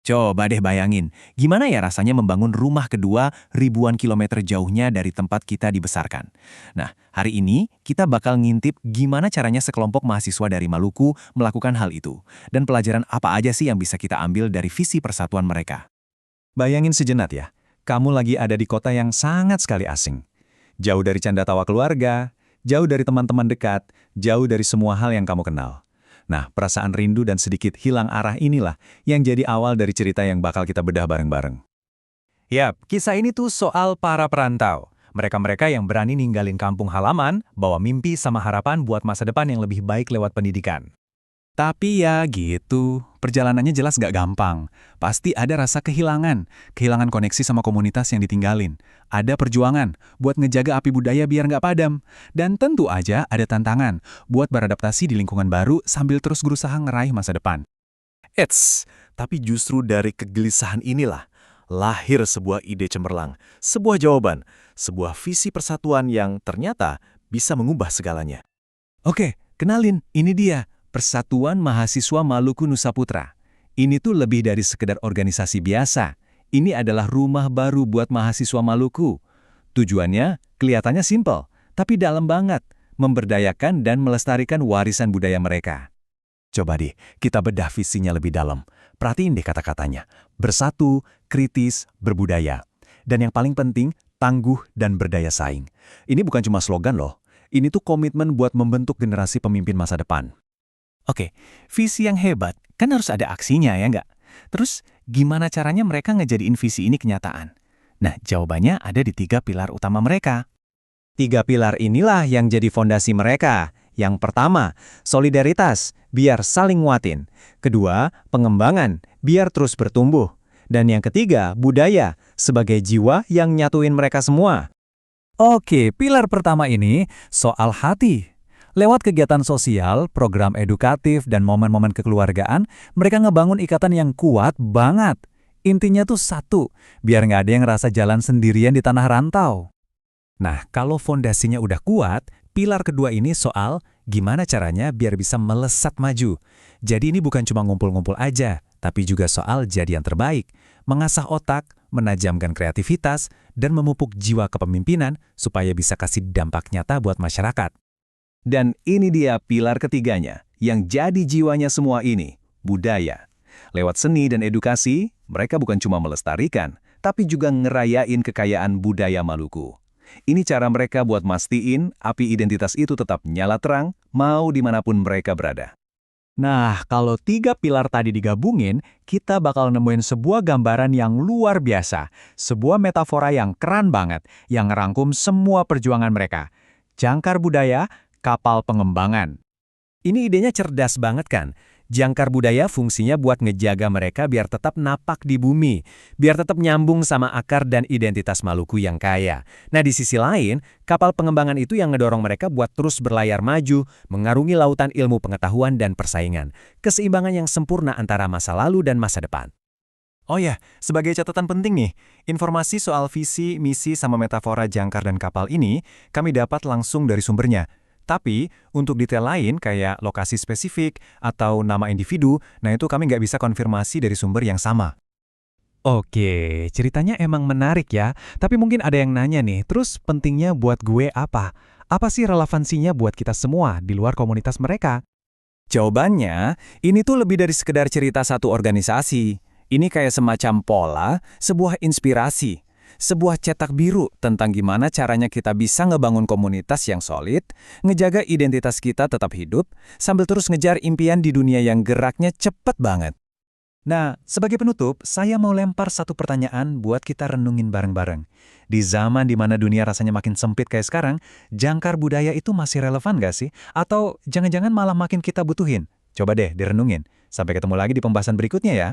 Coba deh bayangin, gimana ya rasanya membangun rumah kedua ribuan kilometer jauhnya dari tempat kita dibesarkan. Nah, hari ini kita bakal ngintip gimana caranya sekelompok mahasiswa dari Maluku melakukan hal itu. Dan pelajaran apa aja sih yang bisa kita ambil dari visi persatuan mereka. Bayangin sejenak ya, kamu lagi ada di kota yang sangat sekali asing. Jauh dari canda tawa keluarga, jauh dari teman-teman dekat, jauh dari semua hal yang kamu kenal. Nah, perasaan rindu dan sedikit hilang arah inilah yang jadi awal dari cerita yang bakal kita bedah bareng-bareng. Yap, kisah ini tuh soal para perantau. Mereka-mereka yang berani ninggalin kampung halaman, bawa mimpi sama harapan buat masa depan yang lebih baik lewat pendidikan. Tapi ya gitu, perjalanannya jelas gak gampang. Pasti ada rasa kehilangan koneksi sama komunitas yang ditinggalin. Ada perjuangan buat ngejaga api budaya biar gak padam. Dan tentu aja ada tantangan buat beradaptasi di lingkungan baru sambil terus berusaha ngeraih masa depan. Tapi justru dari kegelisahan inilah lahir sebuah ide cemerlang, sebuah jawaban, sebuah visi persatuan yang ternyata bisa mengubah segalanya. Oke, kenalin, ini dia. Persatuan Mahasiswa Maluku Nusa Putra. Ini tuh lebih dari sekedar organisasi biasa. Ini adalah rumah baru buat mahasiswa Maluku. Tujuannya kelihatannya simpel, tapi dalam banget. Memberdayakan dan melestarikan warisan budaya mereka. Coba deh, kita bedah visinya lebih dalam. Perhatiin deh kata-katanya. Bersatu, kritis, berbudaya. Dan yang paling penting, tangguh dan berdaya saing. Ini bukan cuma slogan loh. Ini tuh komitmen buat membentuk generasi pemimpin masa depan. Oke, visi yang hebat kan harus ada aksinya ya nggak? Terus gimana caranya mereka ngejadiin visi ini kenyataan? Nah, jawabannya ada di 3 pilar utama mereka. 3 pilar inilah yang jadi fondasi mereka. Yang pertama, solidaritas, biar saling nguatin. Kedua, pengembangan, biar terus bertumbuh. Dan yang ketiga, budaya, sebagai jiwa yang nyatuin mereka semua. Oke, pilar pertama ini soal hati. Lewat kegiatan sosial, program edukatif, dan momen-momen kekeluargaan, mereka ngebangun ikatan yang kuat banget. Intinya tuh satu, biar nggak ada yang ngerasa jalan sendirian di tanah rantau. Nah, kalau fondasinya udah kuat, pilar kedua ini soal gimana caranya biar bisa melesat maju. Jadi ini bukan cuma ngumpul-ngumpul aja, tapi juga soal jadi yang terbaik, mengasah otak, menajamkan kreativitas, dan memupuk jiwa kepemimpinan supaya bisa kasih dampak nyata buat masyarakat. Dan ini dia pilar ketiganya, yang jadi jiwanya semua ini, budaya. Lewat seni dan edukasi, mereka bukan cuma melestarikan, tapi juga ngerayain kekayaan budaya Maluku. Ini cara mereka buat mastiin api identitas itu tetap nyala terang, mau dimanapun mereka berada. Nah, kalau 3 pilar tadi digabungin, kita bakal nemuin sebuah gambaran yang luar biasa. Sebuah metafora yang keren banget, yang ngerangkum semua perjuangan mereka. Jangkar budaya, kapal pengembangan. Ini idenya cerdas banget kan? Jangkar budaya fungsinya buat ngejaga mereka biar tetap napak di bumi, biar tetap nyambung sama akar dan identitas Maluku yang kaya. Nah di sisi lain, kapal pengembangan itu yang ngedorong mereka buat terus berlayar maju, mengarungi lautan ilmu pengetahuan dan persaingan. Keseimbangan yang sempurna antara masa lalu dan masa depan. Oh ya, sebagai catatan penting nih, informasi soal visi, misi, sama metafora jangkar dan kapal ini kami dapat langsung dari sumbernya. Tapi, untuk detail lain kayak lokasi spesifik atau nama individu, nah itu kami nggak bisa konfirmasi dari sumber yang sama. Oke, ceritanya emang menarik ya. Tapi mungkin ada yang nanya nih, terus pentingnya buat gue apa? Apa sih relevansinya buat kita semua di luar komunitas mereka? Jawabannya, ini tuh lebih dari sekedar cerita satu organisasi. Ini kayak semacam pola, sebuah inspirasi. Sebuah cetak biru tentang gimana caranya kita bisa ngebangun komunitas yang solid, ngejaga identitas kita tetap hidup, sambil terus ngejar impian di dunia yang geraknya cepet banget. Nah, sebagai penutup, saya mau lempar satu pertanyaan buat kita renungin bareng-bareng. Di zaman di mana dunia rasanya makin sempit kayak sekarang, jangkar budaya itu masih relevan gak sih? Atau jangan-jangan malah makin kita butuhin? Coba deh direnungin. Sampai ketemu lagi di pembahasan berikutnya ya.